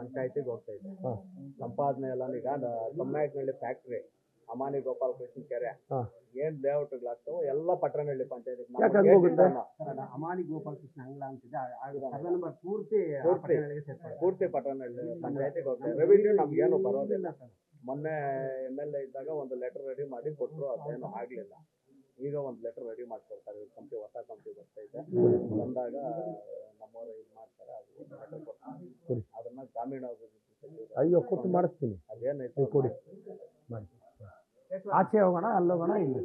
ಪಂಚಾಯತಿಗೆ ಹೋಗ್ತಾ ಇದೆ. ಸಂಪಾದನೆ ಎಲ್ಲ ಈಗ ಕಮ್ಮನಾಯಕನಹಳ್ಳಿ ಫ್ಯಾಕ್ಟ್ರಿ, ಅಮಾನಿ ಗೋಪಾಲ ಕೃಷ್ಣ ಕೆರೆ, ಏನ್ ಲೇಔಟ್ಗಳಾಗ್ತಾವೋ ಎಲ್ಲ ಪಟ್ಟಣಹಳ್ಳಿ ಪಂಚಾಯತಿ. ಅಮಾನಿ ಗೋಪಾಲ ಕೃಷ್ಣ ಅಂಗಳ ಅಂತಿದೆ, ಪೂರ್ತಿ ಪಟ್ಟಣಹಳ್ಳಿ ಪಂಚಾಯತಿಗೆ ಹೋಗ್ತಾ ಇದೆ. ರೆವಿನ್ಯೂ ನಮ್ಗೇನು ಬರೋದಿಲ್ಲ. ಮೊನ್ನೆ MLA ಇದ್ದಾಗ ಒಂದು ಲೆಟರ್ ರೆಡಿ ಮಾಡಿ ಕೊಟ್ಟರು, ಅದೇನು ಆಗ್ಲಿಲ್ಲ. ಈಗ ಒಂದು ಲೆಟರ್ ರೆಡಿ ಮಾಡ್ಕೊಡ್ತಾರೆ. ಕಂಪ್ನಿ ಹೊಸ ಕಂಪ್ನಿ ಬರ್ತಾ ಇದೆ, ಬಂದಾಗ ನಮ್ಮವರು ಇದು ಮಾಡ್ತಾರೆ, ಅದು ಲೆಟರ್ ಕೊಡ್ತಾರೆ. ಅದನ್ನ ಗ್ರಾಮೀಣಾಭಿವೃದ್ಧಿ ಕೊಟ್ಟು ಮಾಡಿಸ್ತೀನಿ. ಅದೇನೈತೆ ಕೊಡಿ ಮಾಡಿ. ಆಚೆ ಹೋಗೋಣ, ಅಲ್ಲೋಗೋಣ, ಇಲ್ಲ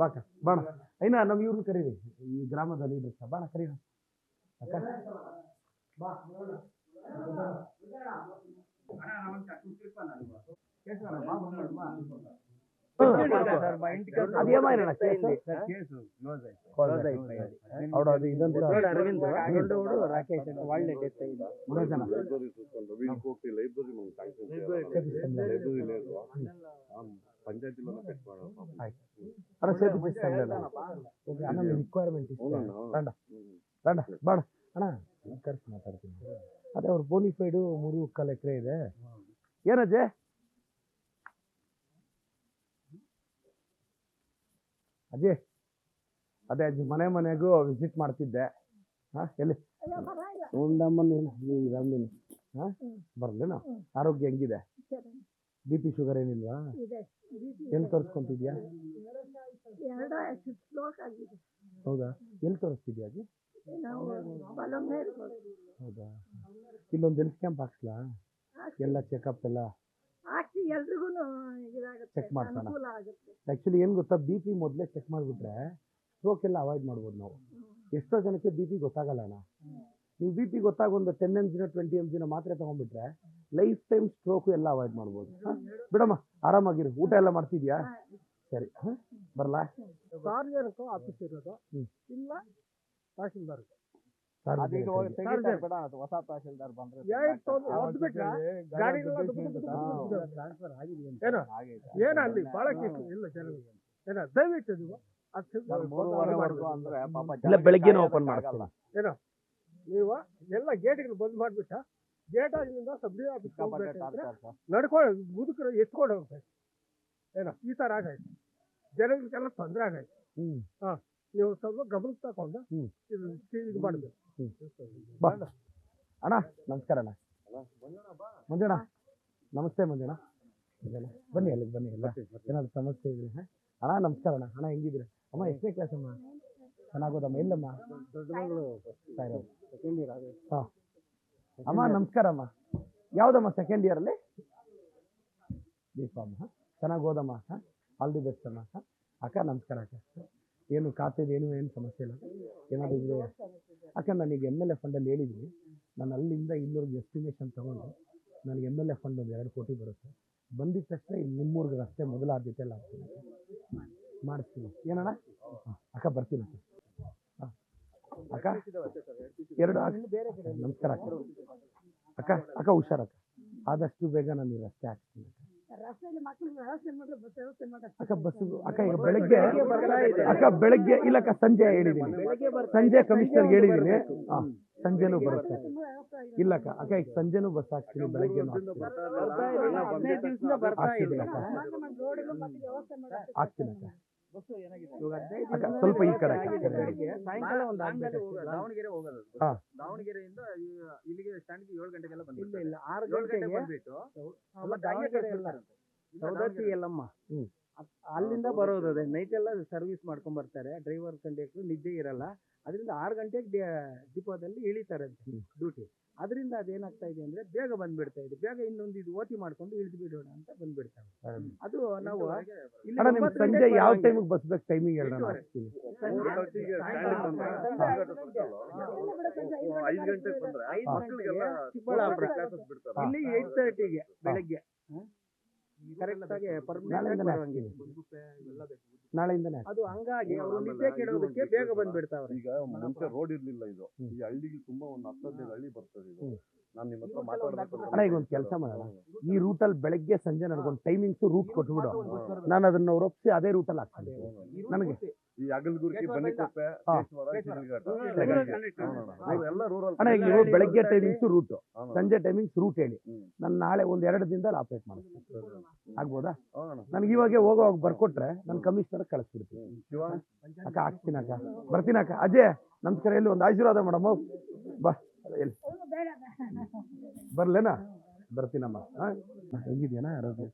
ಬಾಕ ಬಾಣ. ಐನಾ ನಮ್ಮ ಇವ್ರನ್ನ ಕರೀರಿ, ಈ ಗ್ರಾಮದ ಲೀಡರ್ಸ್ ಬಾಣ ಕರೀರಿ. ಅಕ್ಕ అదేమైనా కేసు అరవింద్ రాకేష్ వాళ్ళే డెత్ అయింది. పంచాయతీలో అన్న మీ రిక్వైర్మెంట్ రండ రంಡ ಬಾಣ ಅಣ್ಣ ಕರೆಸಿ ಮಾತಾಡ್ತೀನಿ. ಅದೇ ಅವ್ರ ಬೋನಿಫೈಡು 3.25 ಎಕರೆ ಇದೆ. ಏನಜ್ಜೆ ಅಜ್ಜಿ, ಅದೇ ಅಜ್ಜಿ ಮನೆಗೂ ವಿಸಿಟ್ ಮಾಡ್ತಿದ್ದೆ. ಎಲ್ಲಿ ಉಂಡಮ್ಮನ ಬರ್ಲೇನಾ? ಆರೋಗ್ಯ ಹೆಂಗಿದೆ? BP ಶುಗರ್ ಏನಿಲ್ವಾ? ಎಲ್ಲಿ ತೋರಿಸ್ಕೊಂತಿದ್ಯಾ? ಹೌದಾ, ಎಲ್ಲಿ ತೋರಿಸ್ತಿದ್ಯಾ ಅಜ್ಜಿ? ಹೌದಾ, ಇಲ್ಲೊಂದು ಹೆಲ್ತ್ ಕ್ಯಾಂಪ್ ಹಾಕ್ಸ್ಲಾ? ಎಲ್ಲ ಚೆಕಪ್ ಎಲ್ಲ ಚೆಕ್ ಮಾಡ್ತಾನ. ಆ್ಯಕ್ಚುಲಿ ಏನು ಗೊತ್ತಾ, BP ಮೊದಲೇ ಚೆಕ್ ಮಾಡಿಬಿಟ್ರೆ ಸ್ಟ್ರೋಕ್ ಎಲ್ಲ ಅವಾಯ್ಡ್ ಮಾಡ್ಬೋದು ನಾವು. ಎಷ್ಟೋ ಜನಕ್ಕೆ BP ಗೊತ್ತಾಗಲ್ಲ ಅಣ್ಣ. ನೀವು BP ಗೊತ್ತಾಗ ಒಂದು 10 mg 20 mg ಮಾತ್ರೆ ತೊಗೊಂಡ್ಬಿಟ್ರೆ ಲೈಫ್ ಟೈಮ್ ಸ್ಟ್ರೋಕು ಎಲ್ಲ ಅವಾಯ್ಡ್ ಮಾಡ್ಬೋದು. ಬಿಡಮ್ಮ, ಆರಾಮಾಗಿರು. ಊಟ ಎಲ್ಲ ಮಾಡ್ತಿದ್ಯಾ? ಸರಿ, ಬರಲಾ? ಸಾರ್ವಜನಿಕ ಆಫೀಸ್ ಇರೋದು ಇಲ್ಲ, ತಹಶೀಲ್ದಾರ್ ಹೊಸ ತಹಶೀಲ್ದಾರ್ ಬಂದ್ರೆ ಏನ ಅಲ್ಲಿ ಬಹಳ ಇಲ್ಲ ಜನರಿಗೆ. ಏನ ದಯವಿಟ್ಟು ನೀವು ಇಲ್ಲ ಬೆಳಗ್ಗೆ ಓಪನ್ ಮಾಡ್ತೀವಿ. ಏನೋ ನೀವು ಎಲ್ಲ ಗೇಟ್ಗಳು ಬಂದ್ ಮಾಡ್ಬಿಟ್ಟ, ಗೇಟ್ ಆಗಿಂದ ಸಬ್ ಆಫೀಸ್ ನಡ್ಕೊಂಡು ಮುದುಕರು ಎತ್ಕೊಂಡು ಹೋಗ್ಬೇಕು. ಏನೋ ಈ ತರ ಆಗೈತೆ, ಜನಗಳಿಗೆಲ್ಲ ತೊಂದರೆ ಆಗೈತೆ. ನೀವು ಸ್ವಲ್ಪ ಗಮನಕ್ಕೆ ತಗೊಂಡು ಇದು ಮಾಡಬೇಕು. ಅಣ್ಣ ನಮಸ್ಕಾರ. ಅಣ್ಣ ಮಂಜಣ್ಣ ನಮಸ್ತೆ. ಮಂಜಣ್ಣ ಬನ್ನಿ, ಅಲ್ಲಿಗೆ ಬನ್ನಿ. ಎಲ್ಲ ಏನಾದ್ರು ಸಮಸ್ಯೆ ಇದ್ರೆ ಅಣ್ಣ ನಮಸ್ಕಾರ. ಅಣ್ಣ ಹೆಂಗಿದ್ದೀರಾ? ಅಮ್ಮ ಎಷ್ಟನೇ ಕ್ಲಾಸ್ ಅಮ್ಮ? ಚೆನ್ನಾಗೋದಮ್ಮ. ಎಲ್ಲಮ್ಮ? ಹಾಂ ಅಮ್ಮ ನಮಸ್ಕಾರ. ಅಮ್ಮ ಯಾವುದಮ್ಮ ಸೆಕೆಂಡ್ ಇಯರಲ್ಲಿ? B.Com. ಚೆನ್ನಾಗಿ ಓದಮ್ಮ. ಆಲ್ ದಿ ಬೆಸ್ಟ್ ಅಮ್ಮ. ಅಕ್ಕ ನಮಸ್ಕಾರ. ಅಕ್ಕ ಏನು ಖಾತೆದು ಏನು ಸಮಸ್ಯೆ ಇಲ್ಲ? ಏನಾದರೂ ಇದೆ ಅಕ್ಕ? ನನಗೆ MLA ಫಂಡಲ್ಲಿ ಹೇಳಿದ್ದೀನಿ, ನಾನು ಅಲ್ಲಿಂದ ಇಲ್ಲಿವರೆಗೆ ಎಸ್ಟಿಮೇಷನ್ ತೊಗೊಂಡು ನನಗೆ MLA ಫಂಡ್ ಒಂದು 2 ಕೋಟಿ ಬರುತ್ತೆ. ಬಂದಿದ್ದ ತಕ್ಷಣ ನಿಮ್ಮೂರ್ಗೆ ರಸ್ತೆ ಮೊದಲ ಆದ್ಯತೆ ಎಲ್ಲ ಆಗ್ತೀನಿ, ಮಾಡಿಸ್ತೀನಿ. ಏನಣ್ಣ? ಅಕ್ಕ ಬರ್ತೀನಿ ಅಕ್ಕ. ಅಕ್ಕ 2 ನಮಸ್ಕಾರ ಅಕ್ಕ. ಅಕ್ಕ ಅಕ್ಕ ಹುಷಾರಕ್ಕ, ಆದಷ್ಟು ಬೇಗ ನಾನು ಈ ರಸ್ತೆ ಹಾಕ್ತೀನಿ ಅಕ್ಕ. ಅಕ್ಕ ಬಸ್ಸು ಅಕ್ಕ ಈಗ ಬೆಳಗ್ಗೆ ಅಕ್ಕ ಬೆಳಗ್ಗೆ ಇಲ್ಲಕ್ಕ ಸಂಜೆ ಹೇಳಿದ್ದೀನಿ, ಸಂಜೆ ಕಮಿಷನರ್ಗೆ ಹೇಳಿದ್ದೀನಿ. ಸಂಜೆನೂ ಬರುತ್ತೆ. ಇಲ್ಲಕ್ಕ ಅಕ್ಕ ಈಗ ಸಂಜೆನೂ ಬಸ್ ಹಾಕ್ತೀನಿ, ಬೆಳಗ್ಗೆನೂ ಹಾಕ್ತೀನಿ ಅಕ್ಕ. ಅಕ್ಕ ಸ್ವಲ್ಪ ಈ ಕಡೆ ಸಾಯಂಕಾಲ ಒಂದು ದಾವಣಗೆರೆ ಹೋಗೋದು. ದಾವಣಗೆರೆಯಿಂದ ಇಲ್ಲಿಗೆ ಸ್ಟ್ಯಾಂಡ್ಗೆ 7 ಗಂಟೆಗೆಲ್ಲ ಬಂದಿಲ್ಲ, 6 ಗಂಟೆಗೆ ಬಂದ್ಬಿಟ್ಟು ಸೌದತ್ತಿ ಎಲ್ಲಮ್ಮ ಅಲ್ಲಿಂದ ಬರೋದು. ಅದೇ ನೈಟ್ ಎಲ್ಲ ಸರ್ವಿಸ್ ಮಾಡ್ಕೊಂಡ್ ಬರ್ತಾರೆ, ಡ್ರೈವರ್ ಕಂಡಕ್ಟರ್ ನಿದ್ದೆ ಇರಲ್ಲ. ಅದರಿಂದ 6 ಗಂಟೆಗೆ ಡಿಪೋದಲ್ಲಿ ಇಳಿತಾರಂತೆ ಡ್ಯೂಟಿ. ಅದರಿಂದ ಅದೇನಾಗ್ತಾ ಇದೆ ಅಂದ್ರೆ ಬೇಗ ಬಂದ್ಬಿಡ್ತಾ ಇದೆ. ಬೇಗ ಇನ್ನೊಂದು ಇದು ಓಟಿ ಮಾಡ್ಕೊಂಡು ಇಳಿದು ಬಿಡೋಣ ಅಂತ ಬಂದ್ಬಿಡ್ತಾರೆ. ಅದು ನಾವು ಸಂಜೆ ಯಾವ ಟೈಮಿಗೆ ಬಸ್ ಬೇಕು ಟೈಮಿಂಗ್ ಹೇಳಿ. ಇಲ್ಲಿ 8:30ಗೆ ಬೆಳಗ್ಗೆ ನಾಳೆಯಿಂದನೇ ಅದು ಹಂಗಾಗಿ ಅವರು ನಿದ್ದೆ ಕೆಡೋದಕ್ಕೆ ಬೇಗ ಬಂದ್ಬಿಡ್ತಾವ್ರೆ. ಈಗ ಮುಂಚೆ ರೋಡ್ ಇರ್ಲಿಲ್ಲ, ಇದು ಈ ಹಳ್ಳಿಗೆ ತುಂಬಾ ಒಂದು 10-15 ಹಳ್ಳಿ ಬರ್ತದೆ. ಇದು ನಾನು ನಿಮ್ಮ ಹತ್ರ ಮಾತಾಡ್ಬೇಕು ಅಂತ ಅಣ್ಣ ಈಗ ಒಂದು ಕೆಲಸ ಮಾಡೋಣ, ಈ ರೂಟಲ್ಲಿ ಬೆಳಗ್ಗೆ ಸಂಜೆ ನನಗೊಂದು ಟೈಮಿಂಗ್ಸು ರೂಟ್ ಕೊಟ್ಬಿಡು, ನಾನು ಅದನ್ನ ಒಪ್ಪಿಸಿ ಅದೇ ರೂಟಲ್ಲಿ ಹಾಕ್ತೀನಿ ನನಗೆ. ಈ ಅಗಲಗುರ್ಕಿ ಬನ್ನಿಕೊಪ್ಪೆ ಹಾ. ಕೇಶವರ ಶಿಡ್ಲಘಟ್ಟ ಎಲ್ಲ ರೂರಲ್ ಅಣ್ಣ ಈಗ ನೀವು ಬೆಳಗ್ಗೆ ಟೈಮಿಂಗ್ಸು ರೂಟು, ಸಂಜೆ ಟೈಮಿಂಗ್ಸ್ ರೂಟ್ ಹೇಳಿ, ನಾನು ನಾಳೆ ಒಂದು 2 ದಿನದಲ್ಲಿ ಆಪರೇಟ್ ಮಾಡ್ತೀನಿ, ಆಗ್ಬೋದಾ? ನನಗೆ ಇವಾಗೆ ಹೋಗೋವಾಗ ಬರ್ಕೊಟ್ರೆ ನಾನು ಕಮಿಷನರ್ ಕಳಿಸ್ಬಿಡ್ತೀನಿ. ಶಿವ ಅಕ್ಕ ಹಾಕ್ತೀನಿ ಅಕ್ಕ, ಬರ್ತೀನಿ ಅಕ್ಕ. ಅಜಯ್ ನಮಸ್ಕಾರ, ಎಲ್ಲಿ ಒಂದು ಆಶೀರ್ವಾದ ಮೇಡಮ್, ಬಾ ಎಲ್ಲಿ ಬರ್ಲೇನಾ? ಬರ್ತೀನಮ್ಮ. ಹಾಂ ಹೆಂಗಿದ್ಯಾನ ಆರೋಗ್ಯ?